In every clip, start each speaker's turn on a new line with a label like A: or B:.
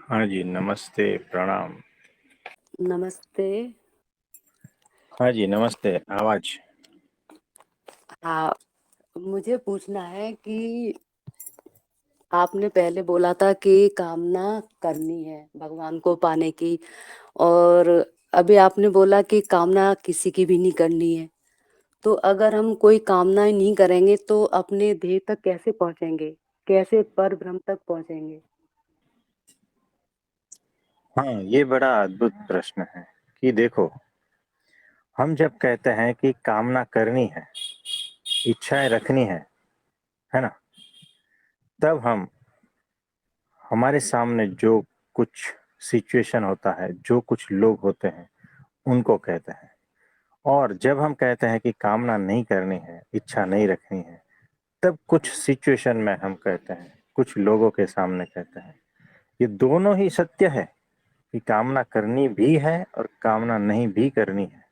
A: हाँ जी, नमस्ते, प्रणाम।
B: नमस्ते।
A: हाँ जी, नमस्ते, आवाज़।
B: हाँ, मुझे पूछना है कि आपने पहले बोला था कि कामना करनी है भगवान को पाने की, और अभी आपने बोला कि कामना किसी की भी नहीं करनी है। तो अगर हम कोई कामनाएं नहीं करेंगे तो अपने ध्येय तक कैसे पहुंचेंगे? कैसे पर ब्रह्म तक पहुंचेंगे?
A: हाँ, ये बड़ा अद्भुत प्रश्न है कि देखो, हम जब कहते हैं कि कामना करनी है, इच्छाएँ रखनी है ना? तब हम हमारे सामने जो कुछ सिचुएशन होता है, जो कुछ लोग होते हैं, उनको कहते हैं। और जब हम कहते हैं कि कामना नहीं करनी है, इच्छा नहीं रखनी है, तब कुछ सिचुएशन में हम कहते हैं, कुछ लोगों के सामने कहते हैं। ये दोनों ही सत्य है कि कामना करनी भी है और कामना नहीं भी करनी है।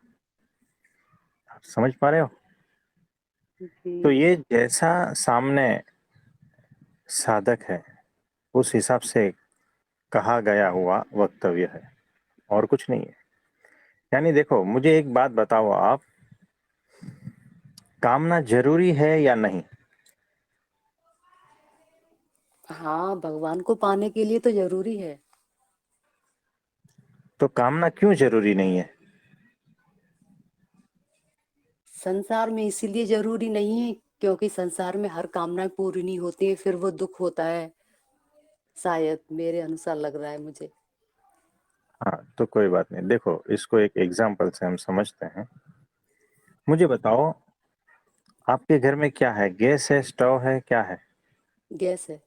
A: आप समझ पा रहे हो? तो
B: जी।
A: ये जैसा सामने साधक है, उस हिसाब से कहा गया हुआ वक्तव्य है और कुछ नहीं है। यानी देखो, मुझे एक बात बताओ आप, कामना ज़रूरी है या नहीं?
B: हाँ, भगवान को पाने के लिए तो जरूरी है।
A: तो कामना क्यों ज़रूरी नहीं है?
B: संसार में इसीलिए जरूरी नहीं है क्योंकि संसार में हर कामना पूरी नहीं होती है, फिर वो दुख होता है। शायद मेरे अनुसार लग रहा है मुझे।
A: हाँ, तो कोई बात नहीं। देखो, इसको एक एग्ज़ाम्पल से हम समझते हैं। मुझे बताओ, आपके घर में क्या है? गैस है, स्टोव है, क्या है?
B: गैस है।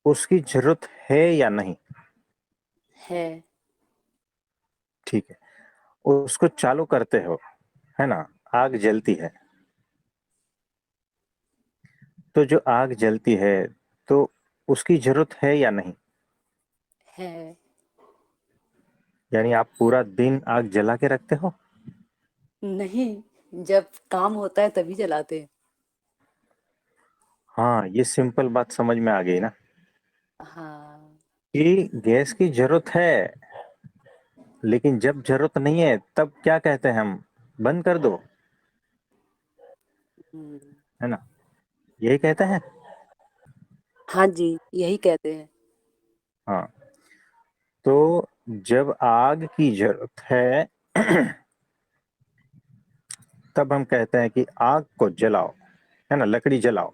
A: उसकी ज़रूरत है या नहीं?
B: है।
A: ठीक है। उसको चालू करते हो, है ना? आग जलती है। तो जो आग जलती है, तो उसकी ज़रूरत है या नहीं?
B: है।
A: यानी आप पूरा दिन आग जला के रखते हो?
B: नहीं, जब काम होता है तभी जलाते हैं।
A: हाँ, ये सिंपल बात समझ में आ गई ना
B: हाँ।
A: कि गैस की ज़रूरत है, लेकिन जब ज़रूरत नहीं है, तब क्या कहते हैं हम? बंद कर दो,
B: हम्म।
A: है ना? यही कहते हैं।
B: हाँ जी, यही कहते हैं।
A: हाँ, तो जब आग की ज़रूरत है, तब हम कहते हैं कि आग को जलाओ, है ना? लकड़ी जलाओ।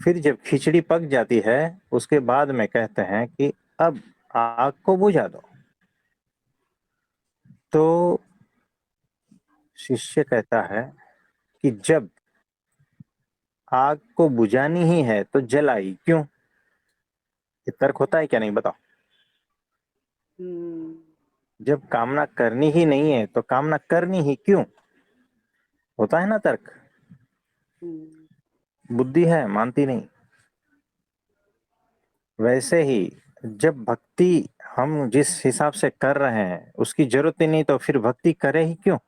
A: फिर जब खिचड़ी पक जाती है, उसके बाद में कहते हैं कि अब आग को बुझा दो। तो शिष्य कहता है कि जब आग को बुझानी ही है तो जलाई क्यों? ये तर्क होता है क्या? नहीं, बताओ।
B: हम्म।
A: जब कामना करनी ही नहीं है तो कामना करनी ही क्यों? होता है ना तर्क।
B: हम्म।
A: बुद्धि है, मानती नहीं। वैसे ही जब भक्ति हम जिस हिसाब से कर रहे हैं उसकी जरूरत ही नहीं, तो फिर भक्ति करे ही क्यों?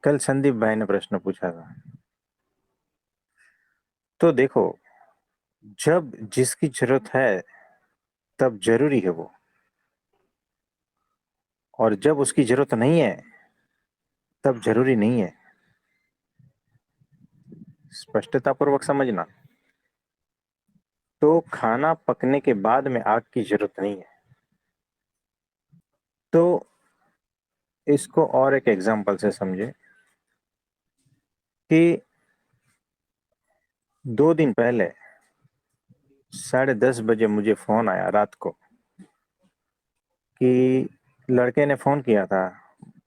A: कल संदीप भाई ने प्रश्न पूछा था। तो देखो, जब जिसकी जरूरत है तब जरूरी है वो, और जब उसकी जरूरत नहीं है तब जरूरी नहीं है। स्पष्टता पूर्वक समझना। तो खाना पकने के बाद में आग की जरूरत नहीं है। तो इसको और एक एग्जांपल से समझे कि 2 दिन पहले 10:30 बजे मुझे फोन आया रात को कि लड़के ने फोन किया था।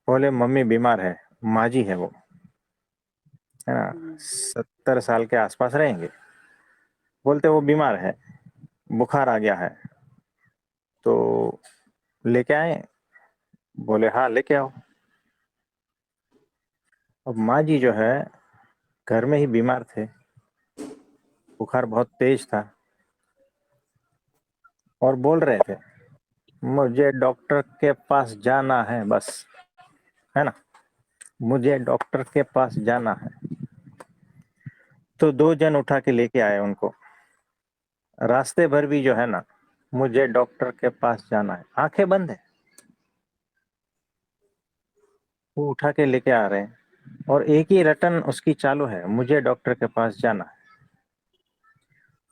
A: बोले मम्मी बीमार है, माँ जी है वो, है ना?
B: हम्म।
A: 70 साल के आसपास रहेंगे। बोलते वो बीमार है, बुखार आ गया है, तो लेके आए? बोले हाँ, लेके आओ। अब माँ जी जो है घर में ही बीमार थे, बुखार बहुत तेज था, और बोल रहे थे मुझे डॉक्टर के पास जाना है बस, है ना? मुझे डॉक्टर के पास जाना है। तो 2 जन उठा के लेके आए उनको। रास्ते भर भी जो है ना, मुझे डॉक्टर के पास जाना है, आंखें बंद है, वो उठा के लेके आ रहे हैं और एक ही रटन उसकी चालू है, मुझे डॉक्टर के पास जाना है।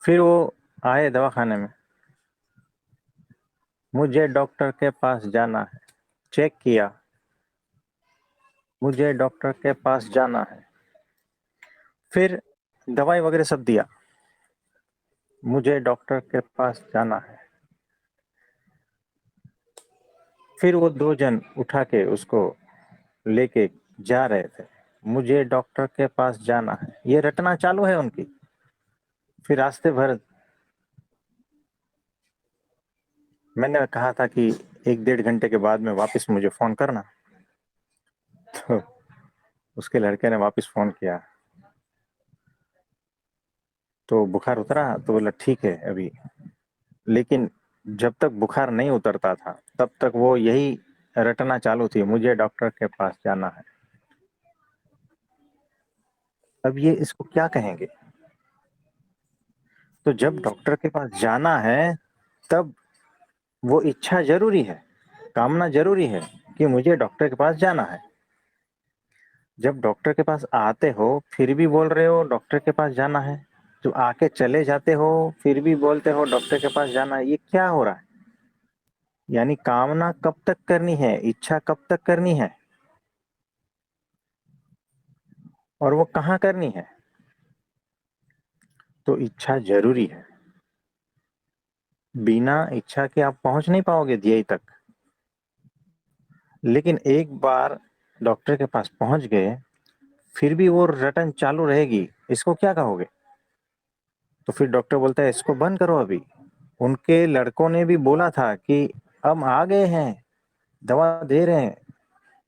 A: फिर वो आए दवाखाने में, मुझे डॉक्टर के पास जाना है, चेक किया, मुझे डॉक्टर के पास जाना है, फिर दवाई वगैरह सब दिया, मुझे डॉक्टर के पास जाना है। फिर वो दो जन उठा के उसको लेके जा रहे थे, मुझे डॉक्टर के पास जाना है, ये रटना चालू है उनकी। फिर रास्ते भर मैंने कहा था कि 1 डेढ़ घंटे के बाद में वापस मुझे फोन करना, तो उसके लड़के ने वापस फोन किया, तो बुखार उतरा, तो बोला ठीक है अभी। लेकिन जब तक बुखार नहीं उतरता था तब तक वो यही रटना चालू थी, मुझे डॉक्टर के पास जाना है। अब ये इसको क्या कहेंगे? तो जब
B: हम्म,
A: डॉक्टर के पास जाना है तब वो इच्छा जरूरी है, कामना जरूरी है कि मुझे डॉक्टर के पास जाना है। जब डॉक्टर के पास आते हो फिर भी बोल रहे हो डॉक्टर के पास जाना है, तो आके चले जाते हो फिर भी बोलते हो डॉक्टर के पास जाना है, ये क्या हो रहा है? यानी कामना कब तक करनी है, इच्छा कब तक करनी है, और वो कहाँ करनी है? तो इच्छा जरूरी है, बिना इच्छा के आप पहुंच नहीं पाओगे ध्येय तक। लेकिन एक बार डॉक्टर के पास पहुंच गए फिर भी वो रटन चालू रहेगी, इसको क्या कहोगे? तो फिर डॉक्टर बोलता है इसको बंद करो अभी। उनके लड़कों ने भी बोला था कि हम आ गए हैं, दवा दे रहे हैं,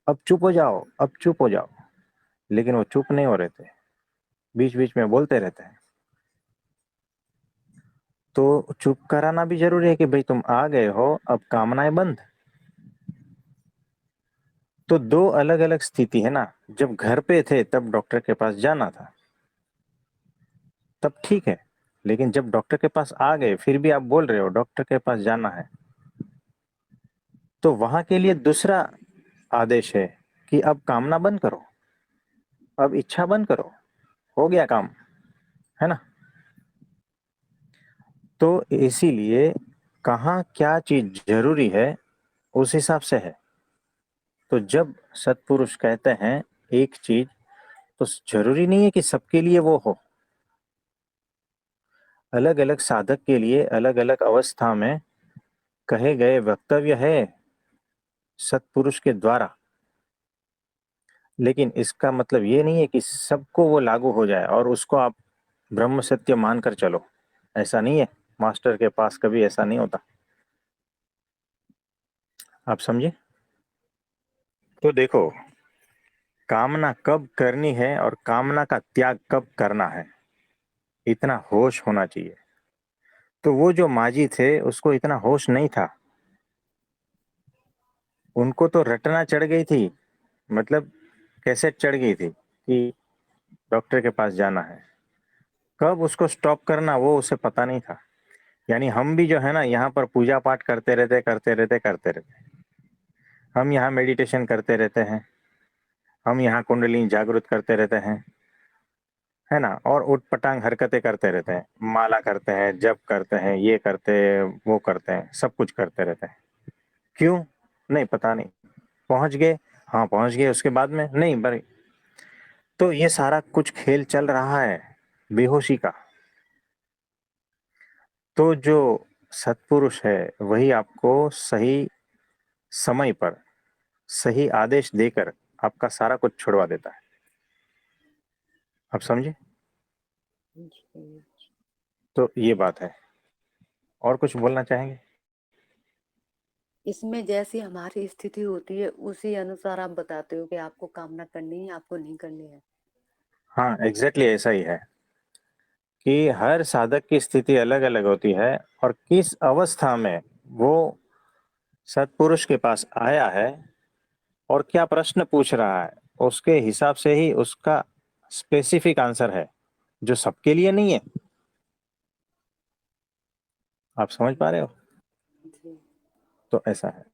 A: अब चुप हो जाओ, अब चुप हो जाओ। लेकिन वो चुप नहीं हो रहे थे, बीच बीच में बोलते रहते हैं। तो चुप कराना भी जरूरी है कि भाई तुम आ गए हो, अब कामनाएं बंद। तो दो अलग अलग स्थिति है ना। जब घर पे थे तब डॉक्टर के पास जाना था, तब ठीक है। लेकिन जब डॉक्टर के पास आ गए फिर भी आप बोल रहे हो डॉक्टर के पास जाना है, तो वहां के लिए दूसरा आदेश है कि अब कामना बंद करो, अब इच्छा बंद करो, हो गया काम, है ना। तो इसीलिए कहाँ क्या चीज जरूरी है उस हिसाब से है। तो जब सत्पुरुष कहते हैं एक चीज, तो जरूरी नहीं है कि सबके लिए वो हो। अलग अलग साधक के लिए अलग अलग अवस्था में कहे गए वक्तव्य है सत्पुरुष के द्वारा। लेकिन इसका मतलब ये नहीं है कि सबको वो लागू हो जाए और उसको आप ब्रह्म सत्य मानकर चलो, ऐसा नहीं है। मास्टर के पास कभी ऐसा नहीं होता, आप समझे। तो देखो, कामना कब करनी है और कामना का त्याग कब करना है, इतना होश होना चाहिए। तो वो जो माजी थे उसको इतना होश नहीं था, उनको तो रटना चढ़ गई थी, मतलब कैसेट चढ़ गई थी कि डॉक्टर के पास जाना है। कब उसको स्टॉप करना वो उसे पता नहीं था। यानी हम भी जो है ना यहाँ पर पूजा पाठ करते रहते करते रहते करते रहते, हम यहाँ मेडिटेशन करते रहते हैं, हम यहाँ कुंडलिनी जागृत करते रहते हैं, है ना, और उठ पटांग हरकतें करते रहते हैं, माला करते हैं, जप करते हैं, ये करते हैं, वो करते हैं, सब कुछ करते रहते हैं। क्यों? नहीं पता नहीं। पहुंच गए, हाँ पहुंच गए, उसके बाद में नहीं बड़े। तो ये सारा कुछ खेल चल रहा है बेहोशी का। तो जो सत्पुरुष है वही आपको सही समय पर सही आदेश देकर आपका सारा कुछ छुड़वा देता है। आप समझे।
B: जी।
A: तो ये बात है। और कुछ बोलना चाहेंगे?
B: इसमें जैसी हमारी स्थिति होती है उसी अनुसार आप बताते हो कि आपको कामना करनी है, आपको नहीं करनी है।
A: हाँ एग्जैक्टली ऐसा ही है कि हर साधक की स्थिति अलग अलग होती है, और किस अवस्था में वो सत्पुरुष के पास आया है और क्या प्रश्न पूछ रहा है, उसके हिसाब से ही उसका स्पेसिफिक आंसर है, जो सबके लिए नहीं है। आप समझ पा रहे हो?
B: जी।
A: तो ऐसा है।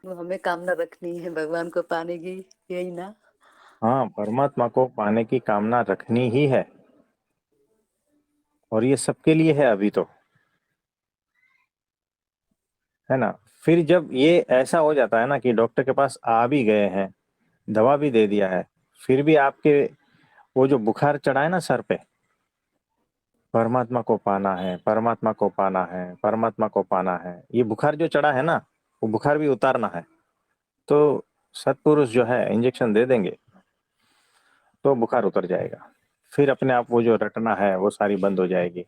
B: वो हमें कामना रखनी है भगवान को पाने की, यही ना?
A: हाँ, परमात्मा को पाने की कामना रखनी ही है, और ये सबके लिए है अभी तो, है ना। फिर जब ये ऐसा हो जाता है ना कि डॉक्टर के पास आ भी गए हैं, दवा भी दे दिया है, फिर भी आपके वो जो बुखार चढ़ा है ना सर पे, परमात्मा को पाना है, परमात्मा को पाना है, परमात्मा को पाना है, ये बुखार जो चढ़ा है ना, वो बुखार भी उतारना है। तो सत्पुरुष जो है इंजेक्शन दे देंगे तो बुखार उतर जाएगा, फिर अपने आप वो जो रटना है वो सारी बंद हो जाएगी।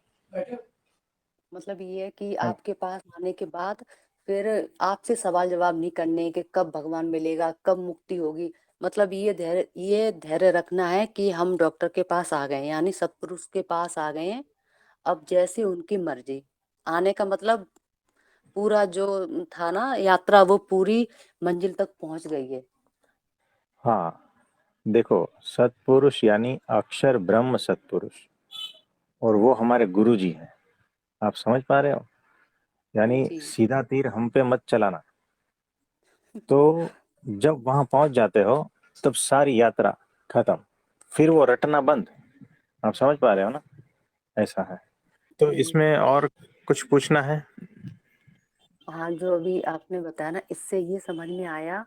B: मतलब ये है कि
A: है ना?
B: आपके पास आने के बाद फिर आपसे सवाल जवाब नहीं करने कि कब भगवान मिलेगा, कब मुक्ति होगी। मतलब ये धैर्य रखना है कि हम डॉक्टर के पास आ गए हैं, यानी सतपुरुष के पास आ गए हैं। अब जैसे उनकी मर्जी, आने का मतलब पूरा जो था ना यात्रा, वो पूरी मंजिल तक पहुंच गई है।
A: हाँ, देखो, सत्पुरुष यानी अक्षर ब्रह्म सत्पुरुष, और वो हमारे गुरु जी हैं। आप समझ पा रहे हो? यानी
B: जी।
A: सीधा तीर हम पे मत चलाना। तो जब वहां पहुंच जाते हो तब सारी यात्रा खत्म, फिर वो रटना बंद। आप समझ पा रहे हो ना? ऐसा है। तो
B: जी।
A: इसमें और कुछ पूछना है?
B: हाँ, जो अभी आपने बताया ना, इससे ये समझ में आया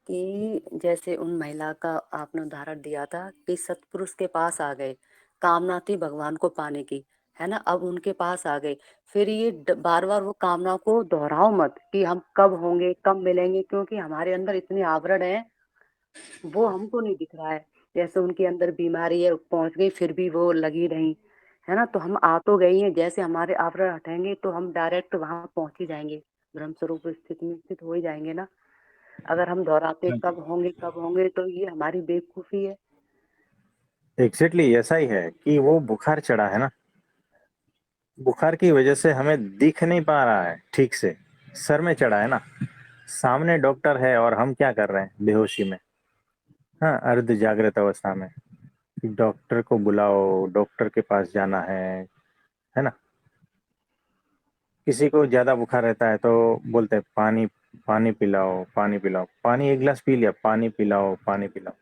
B: कि जैसे उन महिला का आपने उदाहरण दिया था कि सतपुरुष के पास आ गए, कामना थी भगवान को पाने की, है ना, अब उनके पास आ गए। फिर ये बार बार वो कामना को दोहराओ मत कि हम कब होंगे, कब मिलेंगे, क्योंकि हमारे अंदर इतने आवरण है, वो हमको नहीं दिख रहा है। जैसे उनके अंदर बीमारी है, पहुंच गई फिर भी वो लगी रही, है ना। तो हम आ तो गई हैं, जैसे हमारे आवरण हटेंगे तो हम डायरेक्ट वहां पहुंच ही जाएंगे, ब्रह्म स्वरूप स्थिति में स्थित हो ही जाएंगे ना। अगर हम दोहराते कब होंगे तो ये हमारी बेवकूफी है।
A: एग्जैक्टली ऐसा ही है कि वो बुखार चढ़ा है ना, बुखार की वजह से हमें दिख नहीं पा रहा है ठीक से, सर में चढ़ा है ना, सामने डॉक्टर है और हम क्या कर रहे हैं बेहोशी में, हाँ, अर्ध जागृत अवस्था में, कि डॉक्टर को बुलाओ, डॉक्टर के पास जाना है ना। किसी को ज्यादा बुखार रहता है तो बोलते हैं पानी, पानी पिलाओ, पानी पिलाओ, पानी एक गिलास पी लिया, पानी पिलाओ, पानी पिलाओ,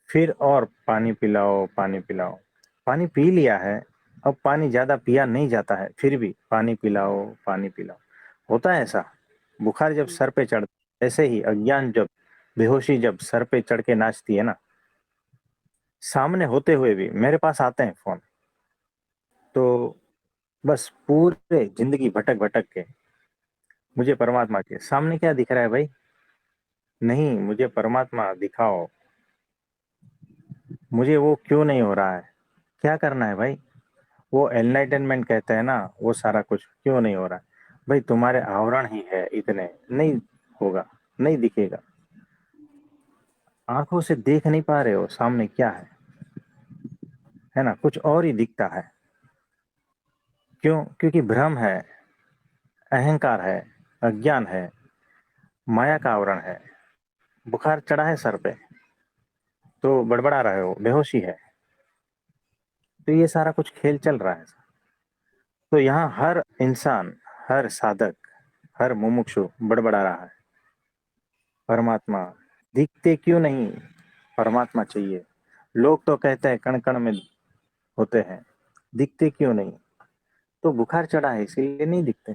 A: फिर और पानी पिलाओ, पानी पिलाओ, पानी पी लिया है, अब पानी ज्यादा पिया नहीं जाता है, फिर भी पानी पिलाओ, पानी पिलाओ। होता है ऐसा, बुखार जब सर पे चढ़, ऐसे ही अज्ञान जब, बेहोशी जब सर पे चढ़ के नाचती है ना, सामने होते हुए भी मेरे पास आते हैं फोन, तो बस पूरे जिंदगी भटक भटक के मुझे परमात्मा के सामने क्या दिख रहा है भाई, नहीं मुझे परमात्मा दिखाओ, मुझे वो क्यों नहीं हो रहा है, क्या करना है भाई, वो एनलाइटनमेंट कहते हैं ना, वो सारा कुछ क्यों नहीं हो रहा है। भाई तुम्हारे आवरण ही है इतने, नहीं होगा, नहीं दिखेगा, आंखों से देख नहीं पा रहे हो सामने क्या है ना, कुछ और ही दिखता है। क्यों? क्योंकि भ्रम है, अहंकार है, अज्ञान है, माया का आवरण है। बुखार चढ़ा है सर पे तो बड़बड़ा रहे हो, बेहोशी है, तो ये सारा कुछ खेल चल रहा है। तो यहाँ हर इंसान, हर साधक, हर मुमुक्षु बड़बड़ा रहा है, परमात्मा दिखते क्यों नहीं, परमात्मा चाहिए। लोग तो कहते हैं कण कण में होते हैं, दिखते क्यों नहीं, तो बुखार चढ़ा है इसीलिए नहीं दिखते।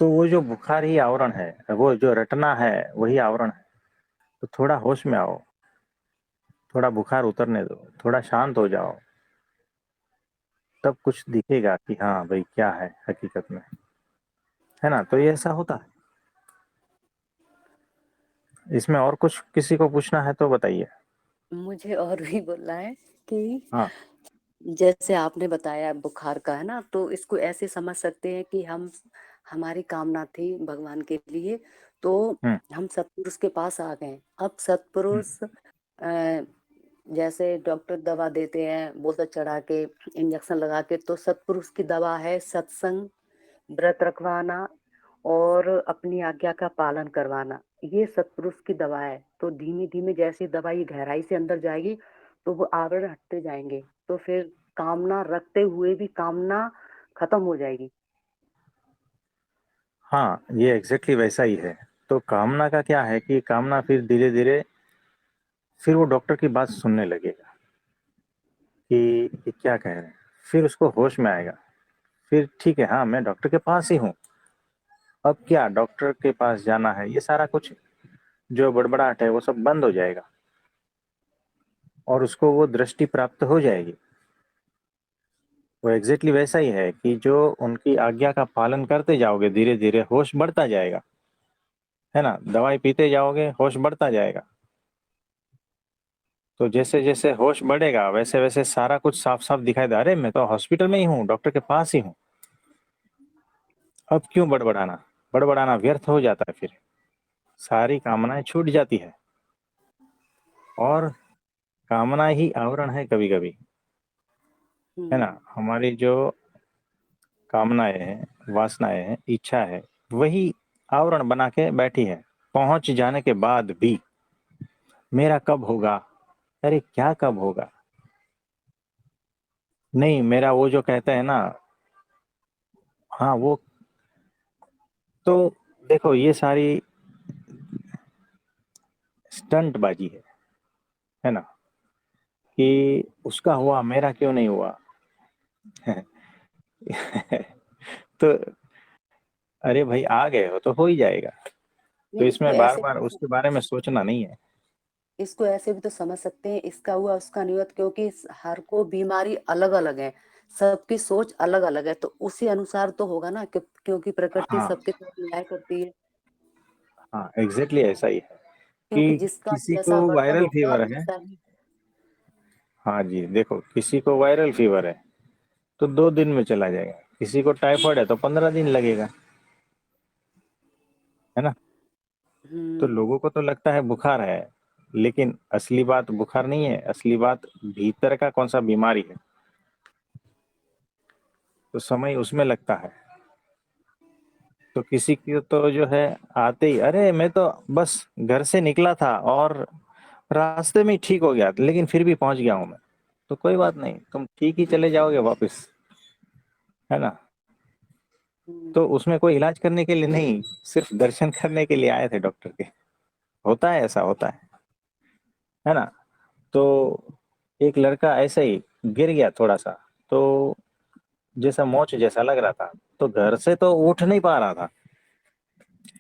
A: तो वो जो बुखार ही आवरण है, वो जो रटना है वही आवरण है। तो थोड़ा होश में आओ, थोड़ा बुखार उतरने दो, थोड़ा शांत हो जाओ, तब कुछ दिखेगा कि हाँ भाई क्या है हकीकत में, है ना। तो ये ऐसा होता है। इसमें और कुछ किसी को पूछना है तो बताइए।
B: मुझे और भी बोलना है कि
A: हाँ।
B: जैसे आपने बताया बुखार का, है ना, तो इसको ऐसे समझ सकते हैं कि हम, हमारी कामना थी भगवान के लिए, तो
A: हम्म।
B: हम सतपुरुष के पास आ गए। अब
A: हम्म।
B: सतपुरुष जैसे डॉक्टर दवा देते हैं बोतल चढ़ा के, इंजेक्शन लगा के, तो सतपुरुष की दवा है सत्संग, व्रत रखवाना और अपनी आज्ञा का पालन करवाना। ये सतपुरुष की दवा है। तो धीमे धीमे जैसे दवा ये गहराई से अंदर जाएगी तो वो आवरण हटते जाएंगे। तो फिर कामना रखते हुए भी कामना खत्म हो जाएगी।
A: हाँ, ये एग्जैक्टली वैसा ही है। तो कामना का क्या है कि कामना फिर धीरे धीरे फिर वो डॉक्टर की बात सुनने लगेगा कि ये क्या कह रहे हैं। फिर उसको होश में आएगा। फिर ठीक है, हाँ मैं डॉक्टर के पास ही हूँ। अब क्या डॉक्टर के पास जाना है, ये सारा कुछ जो बड़बड़ाहट है वो सब बंद हो जाएगा और उसको वो दृष्टि प्राप्त हो जाएगी। वो एग्जैक्टली वैसा ही है कि जो उनकी आज्ञा का पालन करते जाओगे धीरे धीरे होश बढ़ता जाएगा, है ना। दवाई पीते जाओगे होश बढ़ता जाएगा। तो जैसे जैसे होश बढ़ेगा वैसे वैसे सारा कुछ साफ साफ दिखाई दे, अरे मैं तो हॉस्पिटल में ही हूँ, डॉक्टर के पास ही हूँ। अब क्यों बड़बड़ाना। बड़बड़ाना व्यर्थ हो जाता है, फिर सारी कामनाएं छूट जाती है। और कामना ही आवरण है कभी कभी, है ना।
B: हम्म।
A: हमारी जो कामनाएं हैं, वासनाएं हैं, इच्छा है, वही आवरण बना के बैठी है। पहुंच जाने के बाद भी मेरा कब होगा, अरे क्या कब होगा। नहीं, मेरा वो जो कहते हैं ना, हाँ वो। तो देखो ये सारी स्टंट बाजी है ना। कि उसका हुआ मेरा क्यों नहीं हुआ। तो अरे भाई आ गए हो तो हो ही जाएगा। तो
B: नहीं, इसको
A: इसमें बार
B: ऐसे
A: बार उसके बारे में सोचना नहीं है।
B: इसको ऐसे भी तो समझ सकते हैं, इसका हुआ उसका नहीं हुआ, क्योंकि हर को बीमारी अलग अलग है, सबकी सोच अलग अलग है, तो उसी अनुसार तो होगा ना, क्योंकि प्रकृति
A: हाँ
B: सबके साथ न्याय करती है।
A: हाँ, एग्जैक्टली ऐसा ही है
B: क्योंकि
A: कि
B: जिसका
A: किसी
B: जैसा
A: को
B: वर्तन
A: वायरल
B: होगा
A: फीवर है।
B: वैसा ही।
A: हाँ जी, देखो किसी को वायरल फीवर है तो 2 दिन में चला जाएगा, किसी को टाइफाइड है तो 15 दिन लगेगा, है ना। तो
B: हम्म।
A: लोगों को तो लगता है बुखार है, लेकिन असली बात बुखार नहीं है, असली बात भीतर का कौन सा बीमारी है। तो समय उसमें लगता है। तो किसी की तो जो है आते ही, अरे मैं तो बस घर से निकला था और रास्ते में ही ठीक हो गया, लेकिन फिर भी पहुंच गया हूं मैं। तो कोई बात नहीं, तुम ठीक ही चले जाओगे वापस, है ना।
B: हम्म।
A: तो उसमें कोई इलाज करने के लिए नहीं, सिर्फ दर्शन करने के लिए आए थे डॉक्टर के। होता है, ऐसा होता है ना। तो एक लड़का ऐसे ही गिर गया थोड़ा सा, तो जैसा मोच जैसा लग रहा था, तो घर से तो उठ नहीं पा रहा था।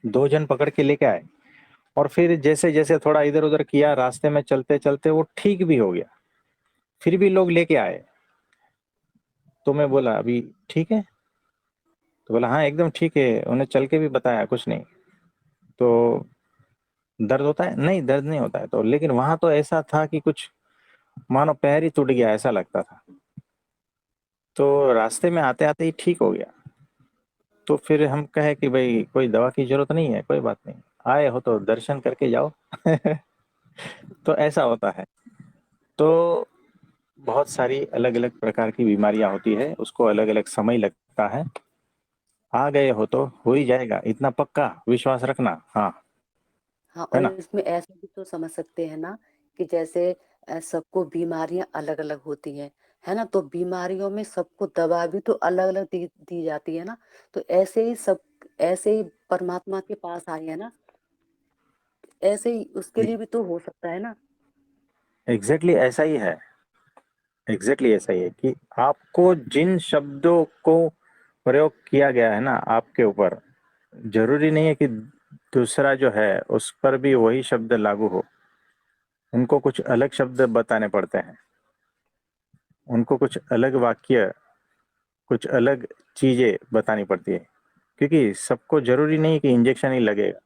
A: 2 जन पकड़ के लेके आए और फिर जैसे जैसे थोड़ा इधर उधर किया, रास्ते में चलते चलते वो ठीक भी हो गया। फिर भी लोग लेके आए। तो मैं बोला अभी ठीक है। तो बोला हाँ एकदम ठीक है, उन्हें चल के भी बताया कुछ नहीं। तो दर्द होता है, नहीं दर्द नहीं होता है, तो लेकिन वहां तो ऐसा था कि कुछ मानो पैर ही टूट गया ऐसा लगता था। तो रास्ते में आते आते ही ठीक हो गया। तो फिर हम कहे कि भाई कोई दवा की जरूरत नहीं है, कोई बात नहीं, आए हो तो दर्शन करके जाओ। तो ऐसा होता है। तो बहुत सारी अलग अलग प्रकार की बीमारियां होती है, उसको अलग अलग समय लगता है। आ गए हो तो हो ही जाएगा, इतना पक्का विश्वास रखना। हाँ,
B: हाँ,
A: है
B: और
A: ना।
B: इसमें ऐसे भी तो समझ सकते हैं ना, कि जैसे सबको बीमारियां अलग अलग होती हैं, है ना, तो बीमारियों में सबको दवा भी तो अलग अलग दी जाती है ना। तो ऐसे ही सब, ऐसे ही परमात्मा के पास आए हैं ना, ऐसे ही उसके लिए भी तो हो सकता है ना।
A: एग्जैक्टली ऐसा ही है। एग्जैक्टली ऐसा ही है कि आपको जिन शब्दों को प्रयोग किया गया है ना आपके ऊपर, जरूरी नहीं है कि दूसरा जो है उस पर भी वही शब्द लागू हो। उनको कुछ अलग शब्द बताने पड़ते हैं, उनको कुछ अलग वाक्य, कुछ अलग चीजें बतानी पड़ती है। क्योंकि सबको जरूरी नहीं कि इंजेक्शन ही लगेगा,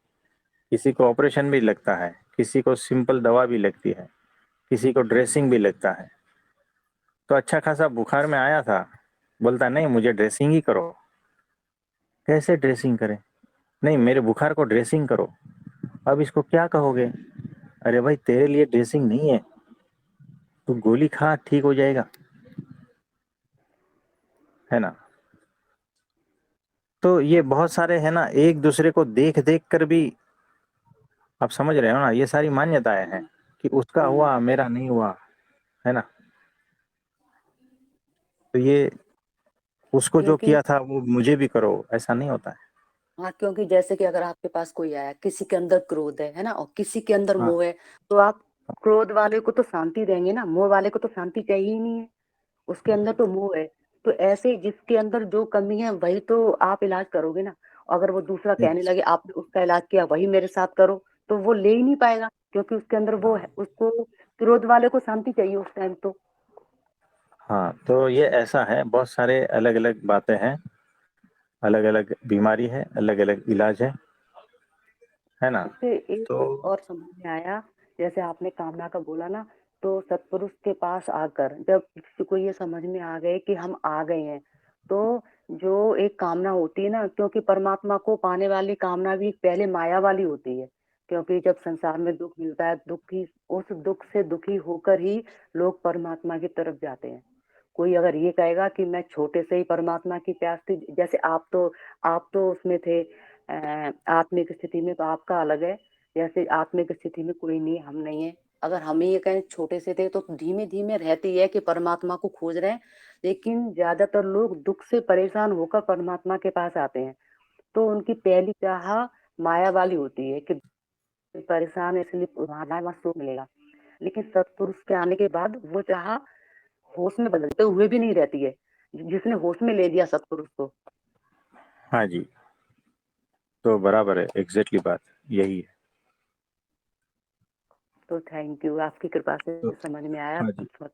A: किसी को ऑपरेशन भी लगता है, किसी को सिंपल दवा भी लगती है, किसी को ड्रेसिंग भी लगता है। तो अच्छा खासा बुखार में आया था, बोलता नहीं मुझे ड्रेसिंग ही करो। कैसे ड्रेसिंग करें, नहीं मेरे बुखार को ड्रेसिंग करो। अब इसको क्या कहोगे, अरे भाई तेरे लिए ड्रेसिंग नहीं है, तू गोली खा ठीक हो जाएगा, है ना। तो ये बहुत सारे है ना, एक दूसरे को देख देख कर भी, आप समझ रहे हो ना, ये सारी मान्यताएं हैं कि उसका
B: हम्म।
A: हुआ मेरा नहीं हुआ, है ना। तो ये उसको जो
B: क्योंकि
A: किया था वो मुझे भी करो, ऐसा नहीं होता है।
B: हाँ, क्योंकि जैसे कि अगर आपके पास कोई आया, किसी के अंदर क्रोध है ना, और किसी के अंदर
A: हाँ।
B: मोह है, तो आप क्रोध वाले को तो शांति देंगे ना, मोह वाले को तो शांति चाहिए ही नहीं है। उसके अंदर तो मोह है। तो ऐसे ही जिसके अंदर जो कमी है वही तो आप इलाज करोगे ना। अगर वो दूसरा कहने
A: Yes।
B: लगे आपने उसका इलाज किया वही मेरे साथ करो, तो वो ले ही नहीं पाएगा, क्योंकि उसके अंदर वो है, उसको क्रोध वाले को शांति चाहिए उस टाइम तो।
A: हाँ, तो ये ऐसा है, बहुत सारे अलग अलग बातें हैं, अलग अलग बीमारी है, अलग अलग इलाज है ना।
B: इससे
A: तो
B: एक और समझ में आया, जैसे आपने कामना का बोला ना, तो सत्पुरुष के पास आकर जब किसी को ये समझ में आ गए कि हम आ गए हैं, तो जो एक कामना होती है ना, क्योंकि परमात्मा को पाने वाली कामना भी पहले माया वाली होती है। क्योंकि जब संसार में दुख मिलता है, दुखी उस दुख से दुखी होकर ही लोग परमात्मा की तरफ जाते हैं। कोई अगर ये कहेगा कि मैं छोटे से ही परमात्मा की प्यास थी, जैसे आप तो उसमें थे, आत्मिक स्थिति में, तो आपका अलग है। जैसे आत्मिक स्थिति में कोई नहीं, हम नहीं है। अगर हम ही ये कहें छोटे से थे, तो धीमे धीमे रहती है कि परमात्मा को खोज रहे हैं। लेकिन ज्यादातर लोग दुख से परेशान होकर परमात्मा के पास आते हैं, तो उनकी पहली चाह माया वाली होती है कि परेशान है इसलिए वहां सुख मिलेगा। लेकिन सत्पुरुष के आने के बाद वो चाह होश में बदलते हुए भी नहीं रहती है, जिसने होश में ले लिया सत्पुरुष को।
A: हाँ जी, तो बराबर है, एग्जैक्टली बात यही है।
B: तो थैंक यू, आपकी कृपा से
A: तो
B: समझ में आया।
A: हाँ जी,
B: थैंक्स फॉर